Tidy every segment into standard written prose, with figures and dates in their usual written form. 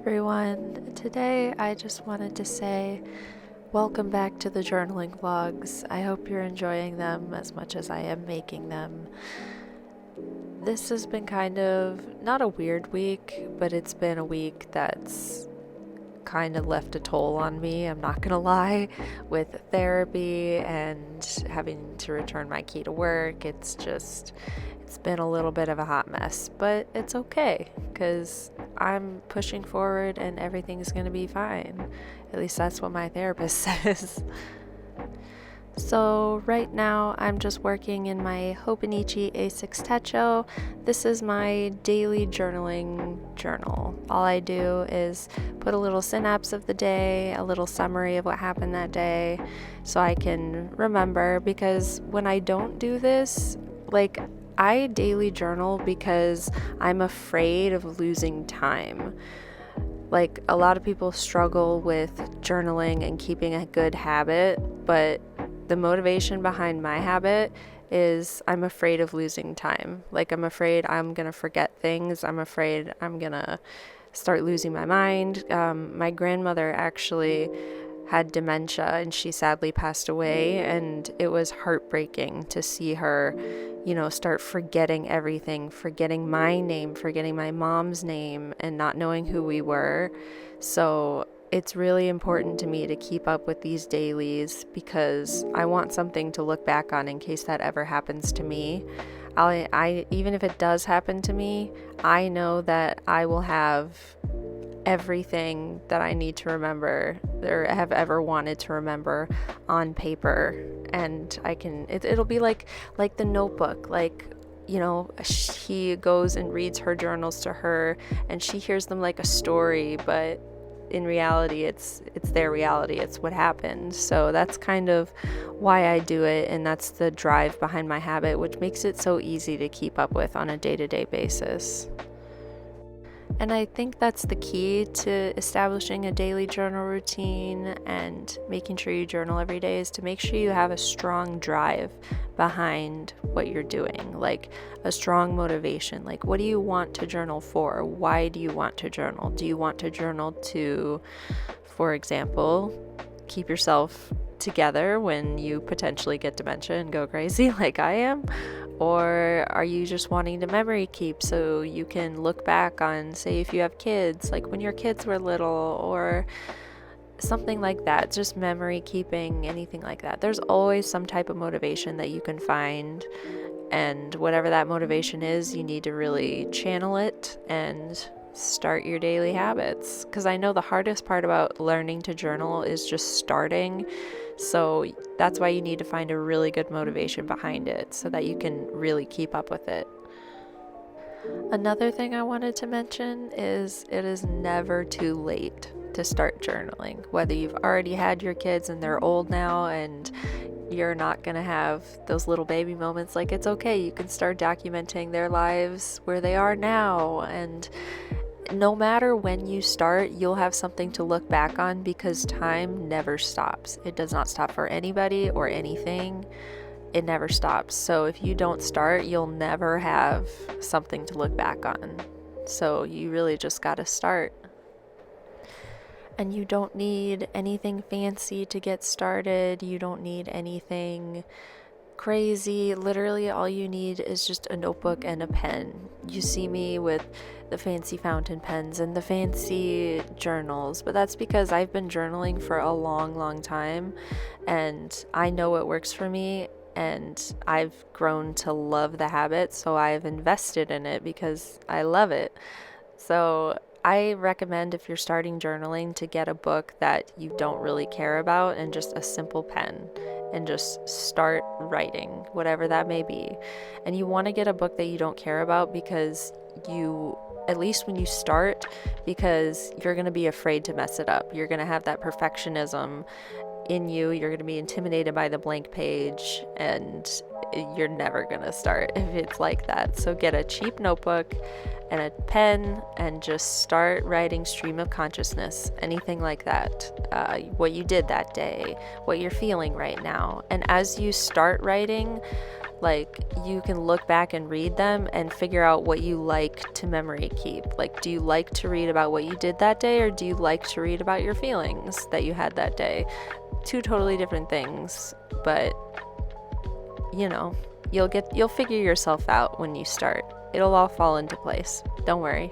everyone. Today I just wanted to say welcome back to the journaling vlogs. I hope you're enjoying them as much as I am making them. This has been kind of not a weird week, but it's been a week that's kind of left a toll on me, I'm not gonna lie, with therapy and having to return my key to work. It's been a little bit of a hot mess, but it's okay because I'm pushing forward and everything's gonna be fine. At least that's what my therapist says. So right now I'm just working in my Hobonichi A6 Techo. This is my daily journaling journal. All I do is put a little synapse of the day, a little summary of what happened that day, so I can remember, because when I don't do this, I daily journal because I'm afraid of losing time. A lot of people struggle with journaling and keeping a good habit, but the motivation behind my habit is I'm afraid of losing time. I'm afraid I'm gonna forget things. I'm afraid I'm gonna start losing my mind. My grandmother actually had dementia and she sadly passed away, and it was heartbreaking to see her, start forgetting everything, forgetting my name, forgetting my mom's name, and not knowing who we were. So it's really important to me to keep up with these dailies because I want something to look back on in case that ever happens to me. I even if it does happen to me, I know that I will have everything that I need to remember or have ever wanted to remember on paper, and it'll be like the Notebook. He goes and reads her journals to her and she hears them like a story, but in reality it's their reality, it's what happened. So that's kind of why I do it, and that's the drive behind my habit, which makes it so easy to keep up with on a day-to-day basis. And I think that's the key to establishing a daily journal routine and making sure you journal every day, is to make sure you have a strong drive behind what you're doing, like a strong motivation. What do you want to journal for? Why do you want to journal? Do you want to journal to, for example, keep yourself together when you potentially get dementia and go crazy like I am? Or are you just wanting to memory keep so you can look back on, say, if you have kids, like when your kids were little, or something like that, just memory keeping, anything like that. There's always some type of motivation that you can find, and whatever that motivation is, you need to really channel it and start your daily habits. Because I know the hardest part about learning to journal is just starting. So that's why you need to find a really good motivation behind it so that you can really keep up with it. Another thing I wanted to mention is it is never too late to start journaling. Whether you've already had your kids and they're old now and you're not going to have those little baby moments, it's okay. You can start documenting their lives where they are now, and no matter when you start, you'll have something to look back on, because time never stops. It does not stop for anybody or anything. It never stops. So if you don't start, you'll never have something to look back on. So you really just got to start. And you don't need anything fancy to get started. You don't need anything crazy. Literally all you need is just a notebook and a pen. You see me with the fancy fountain pens and the fancy journals, but that's because I've been journaling for a long time, and I know what works for me, and I've grown to love the habit, so I've invested in it because I love it. So I recommend, if you're starting journaling, to get a book that you don't really care about and just a simple pen, and just start writing, whatever that may be. And you want to get a book that you don't care about, because at least when you start, because you're going to be afraid to mess it up. You're going to have that perfectionism in you. You're going to be intimidated by the blank page, and you're never going to start if it's like that. So get a cheap notebook and a pen and just start writing stream of consciousness, anything like that, what you did that day, what you're feeling right now. And as you start writing, Like, you can look back and read them and figure out what you like to memory keep. Like, do you like to read about what you did that day, or do you like to read about your feelings that you had that day? Two totally different things, but you know, you'll figure yourself out when you start. It'll all fall into place. Don't worry.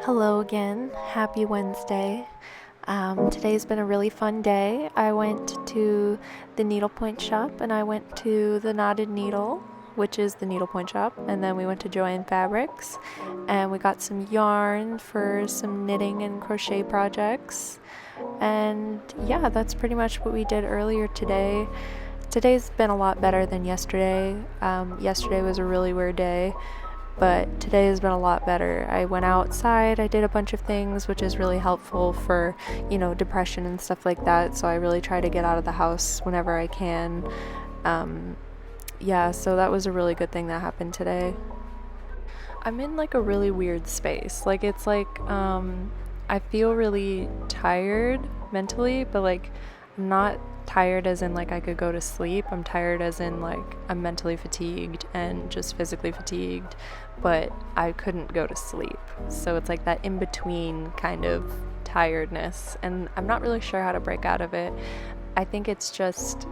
Hello again. Happy Wednesday. Today's been a really fun day. I went to the needlepoint shop and I went to the Knotted Needle, which is the needlepoint shop, and then we went to Joann Fabrics and we got some yarn for some knitting and crochet projects. And yeah, that's pretty much what we did earlier today. Today's been a lot better than yesterday. Yesterday was a really weird day, but today has been a lot better. I went outside, I did a bunch of things, which is really helpful for, depression and stuff like that. So I really try to get out of the house whenever I can. So that was a really good thing that happened today. I'm in like a really weird space. Like, it's like, I feel really tired mentally, but like I'm not tired as in like I could go to sleep. I'm tired as in like I'm mentally fatigued and just physically fatigued, but I couldn't go to sleep. So it's like that in between kind of tiredness, and I'm not really sure how to break out of it. I think it's just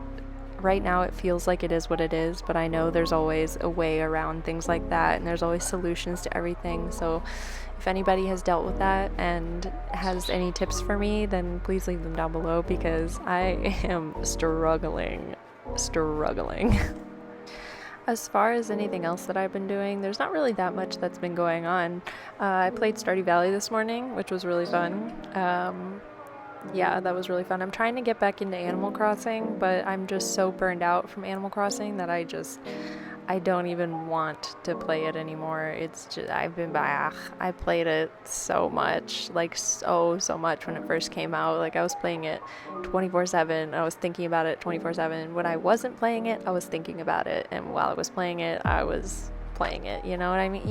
right now it feels like it is what it is, but I know there's always a way around things like that, and there's always solutions to everything. So if anybody has dealt with that and has any tips for me, then please leave them down below, because I am struggling. As far as anything else that I've been doing, there's not really that much that's been going on. I played Stardew Valley this morning, which was really fun. That was really fun. I'm trying to get back into Animal Crossing, but I'm just so burned out from Animal Crossing that I don't even want to play it anymore. It's just, I played it so much, like so much when it first came out. Like, I was playing it 24/7. I was thinking about it 24/7. When I wasn't playing it, I was thinking about it. And while I was playing it, I was playing it. You know what I mean?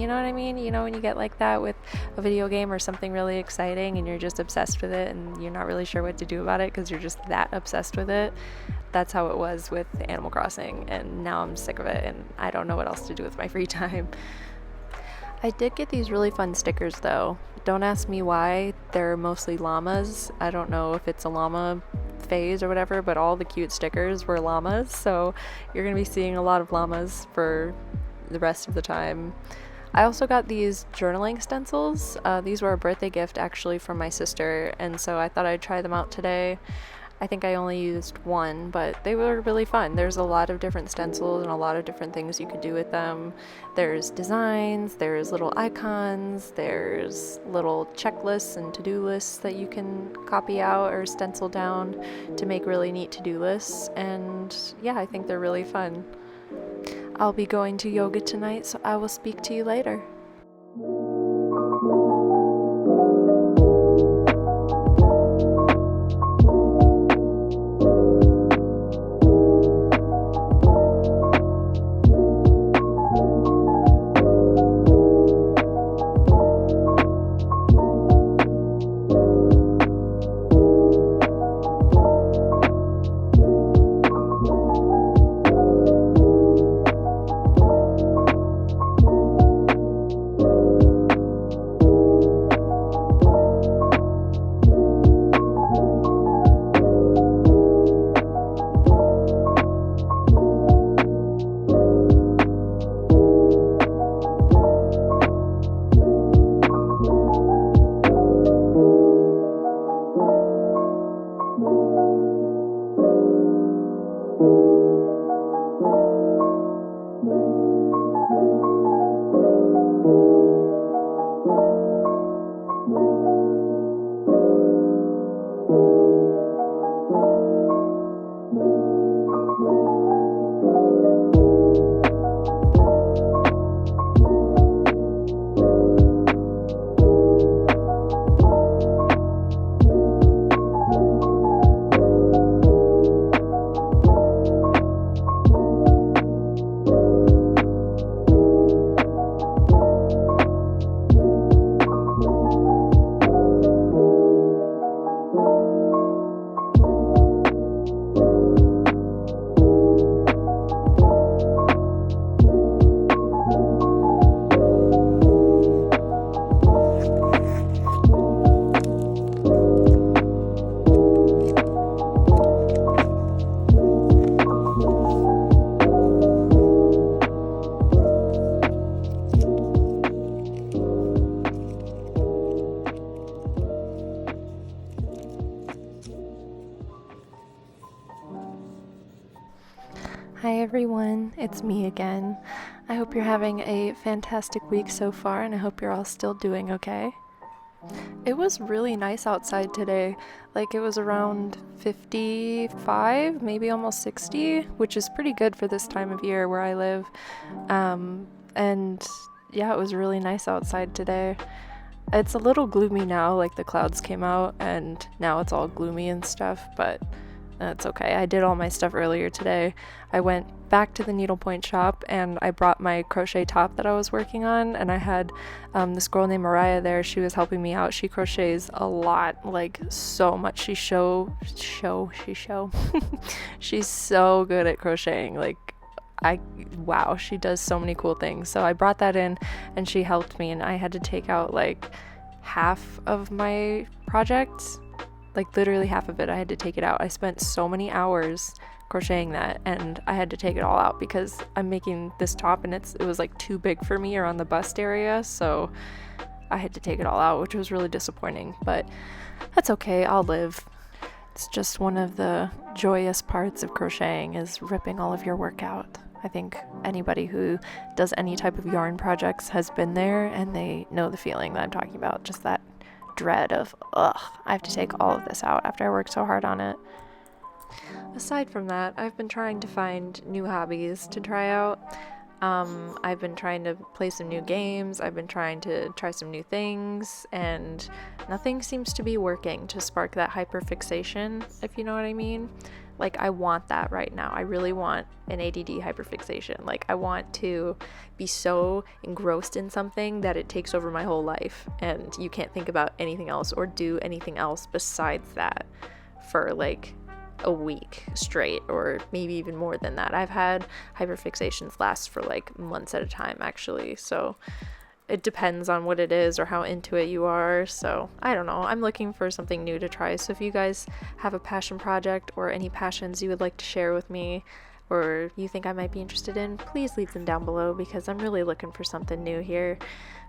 You know, when you get like that with a video game or something really exciting and you're just obsessed with it and you're not really sure what to do about it because you're just that obsessed with it. That's how it was with Animal Crossing, and now I'm sick of it and I don't know what else to do with my free time. I did get these really fun stickers though. Don't ask me why. They're mostly llamas. I don't know if it's a llama phase or whatever, but all the cute stickers were llamas, so you're gonna be seeing a lot of llamas for the rest of the time. I also got these journaling stencils. These were a birthday gift actually from my sister, and so I thought I'd try them out today. I think I only used one, but they were really fun. There's a lot of different stencils and a lot of different things you could do with them. There's designs, there's little icons, there's little checklists and to-do lists that you can copy out or stencil down to make really neat to-do lists. And yeah, I think they're really fun. I'll be going to yoga tonight, so I will speak to you later. Hi everyone, it's me again. I hope you're having a fantastic week so far, and I hope you're all still doing okay. It was really nice outside today. Like, it was around 55, maybe almost 60, which is pretty good for this time of year where I live. And yeah, it was really nice outside today. It's a little gloomy now, like the clouds came out and now it's all gloomy and stuff, but that's okay. I did all my stuff earlier today. I went back to the needlepoint shop and I brought my crochet top that I was working on, and I had this girl named Mariah there. She was helping me out. She crochets a lot, like so much. She's so good at crocheting. Like, wow, she does so many cool things. So I brought that in and she helped me, and I had to take out like half of my project. Like literally half of it, I had to take it out. I spent so many hours crocheting that, and I had to take it all out because I'm making this top and it was like too big for me around the bust area, so I had to take it all out, which was really disappointing, but that's okay, I'll live. It's just one of the joyous parts of crocheting is ripping all of your work out. I think anybody who does any type of yarn projects has been there, and they know the feeling that I'm talking about, just that dread of, I have to take all of this out after I worked so hard on it. Aside from that, I've been trying to find new hobbies to try out. I've been trying to play some new games, I've been trying to try some new things, and nothing seems to be working to spark that hyperfixation, if you know what I mean. Like, I want that right now. I really want an ADD hyperfixation. Like, I want to be so engrossed in something that it takes over my whole life, and you can't think about anything else or do anything else besides that for like a week straight, or maybe even more than that. I've had hyperfixations last for like months at a time, actually. So it depends on what it is or how into it you are. So I don't know, I'm looking for something new to try. So if you guys have a passion project or any passions you would like to share with me, or you think I might be interested in, please leave them down below, because I'm really looking for something new here.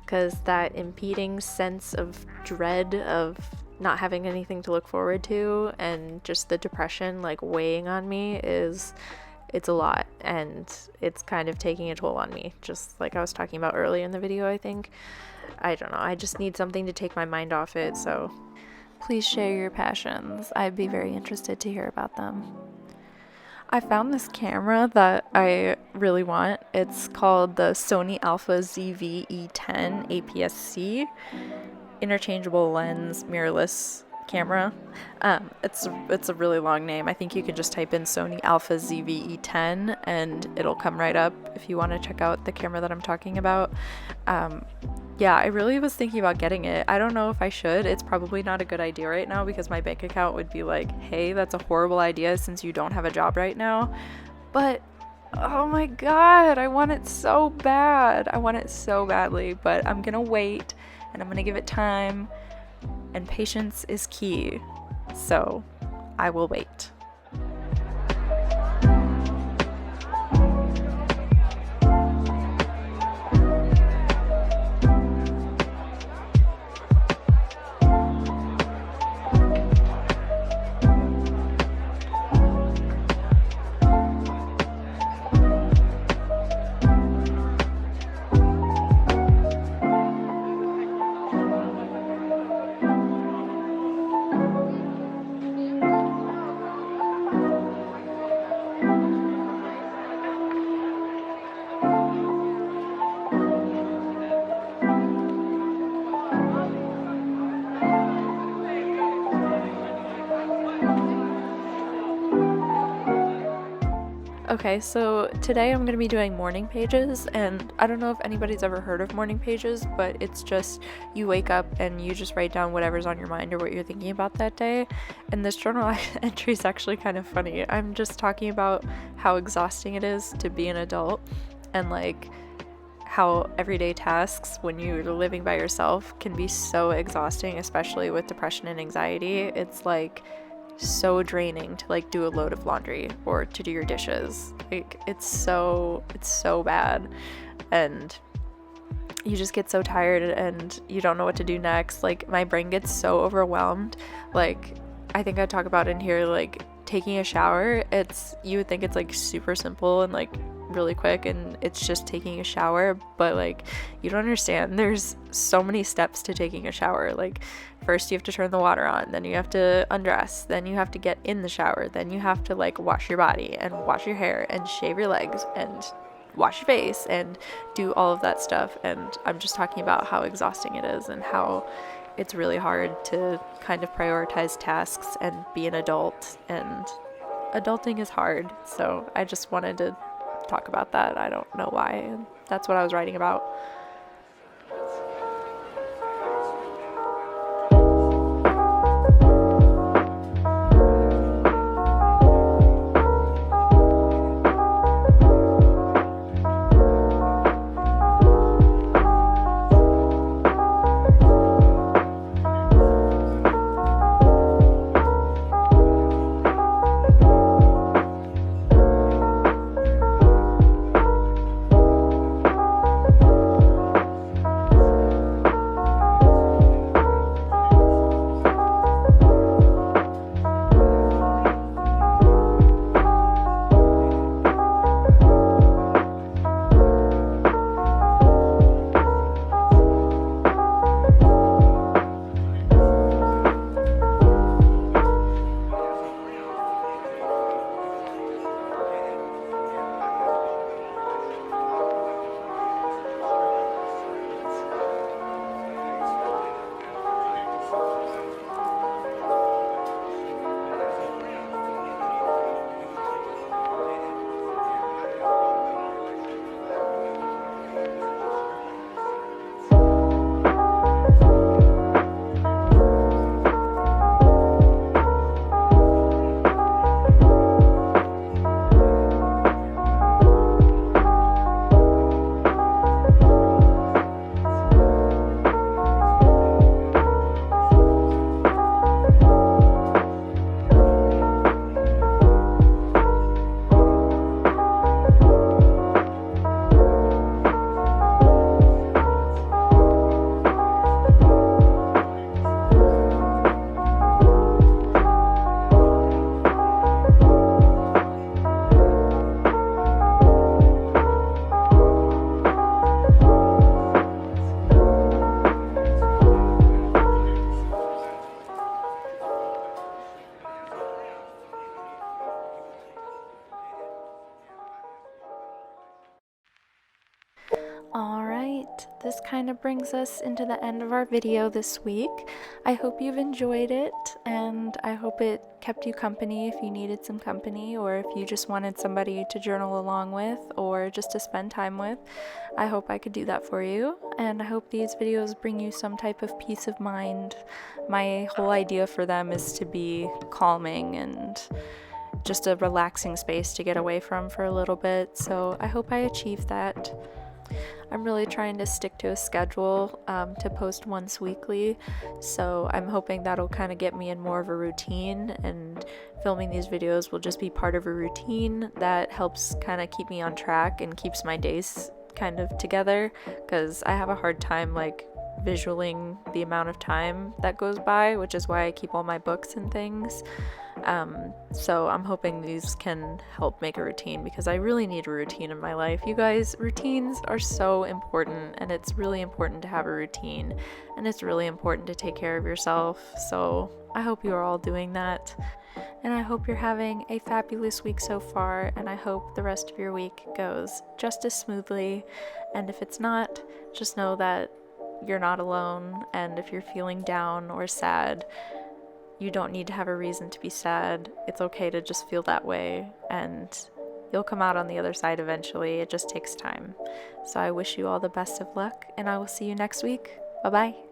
Because that impeding sense of dread of not having anything to look forward to, and just the depression like weighing on me, it's a lot, and it's kind of taking a toll on me, just like I was talking about earlier in the video, I think. I don't know, I just need something to take my mind off it, so please share your passions. I'd be very interested to hear about them. I found this camera that I really want. It's called the Sony Alpha ZV-E10 APS-C, interchangeable lens mirrorless camera. It's a really long name. I think you can just type in Sony Alpha ZV-E10 and it'll come right up if you want to check out the camera that I'm talking about. Yeah, I really was thinking about getting it. I don't know if I should. It's probably not a good idea right now, because my bank account would be like, hey, that's a horrible idea since you don't have a job right now. But oh my god, I want it so bad. I want it so badly, but I'm gonna wait, and I'm gonna give it time, and patience is key, so I will wait. Okay, so today I'm going to be doing morning pages, and I don't know if anybody's ever heard of morning pages, but it's just you wake up and you just write down whatever's on your mind or what you're thinking about that day. And this journal entry is actually kind of funny. I'm just talking about how exhausting it is to be an adult, and like how everyday tasks when you're living by yourself can be so exhausting, especially with depression and anxiety. It's like so draining to like do a load of laundry or to do your dishes. Like it's so bad, and you just get so tired and you don't know what to do next. Like my brain gets so overwhelmed. Like I think I talk about in here, like taking a shower. You would think it's like super simple and like really quick and it's just taking a shower, but like you don't understand, there's so many steps to taking a shower. Like first you have to turn the water on, then you have to undress, then you have to get in the shower, then you have to like wash your body and wash your hair and shave your legs and wash your face and do all of that stuff. And I'm just talking about how exhausting it is and how it's really hard to kind of prioritize tasks and be an adult, and adulting is hard. So I just wanted to talk about that. I don't know why. That's what I was writing about. Alright, this kind of brings us into the end of our video this week. I hope you've enjoyed it, and I hope it kept you company if you needed some company, or if you just wanted somebody to journal along with, or just to spend time with. I hope I could do that for you, and I hope these videos bring you some type of peace of mind. My whole idea for them is to be calming and just a relaxing space to get away from for a little bit, so I hope I achieved that. I'm really trying to stick to a schedule to post once weekly, so I'm hoping that'll kind of get me in more of a routine, and filming these videos will just be part of a routine that helps kind of keep me on track and keeps my days kind of together, because I have a hard time like visualing the amount of time that goes by, which is why I keep all my books and things. So I'm hoping these can help make a routine, because I really need a routine in my life. You guys, routines are so important, and it's really important to have a routine, and it's really important to take care of yourself. So I hope you are all doing that, and I hope you're having a fabulous week so far, and I hope the rest of your week goes just as smoothly. And if it's not, just know that you're not alone, and if you're feeling down or sad, you don't need to have a reason to be sad. It's okay to just feel that way, and you'll come out on the other side eventually. It just takes time. So I wish you all the best of luck, and I will see you next week. Bye-bye.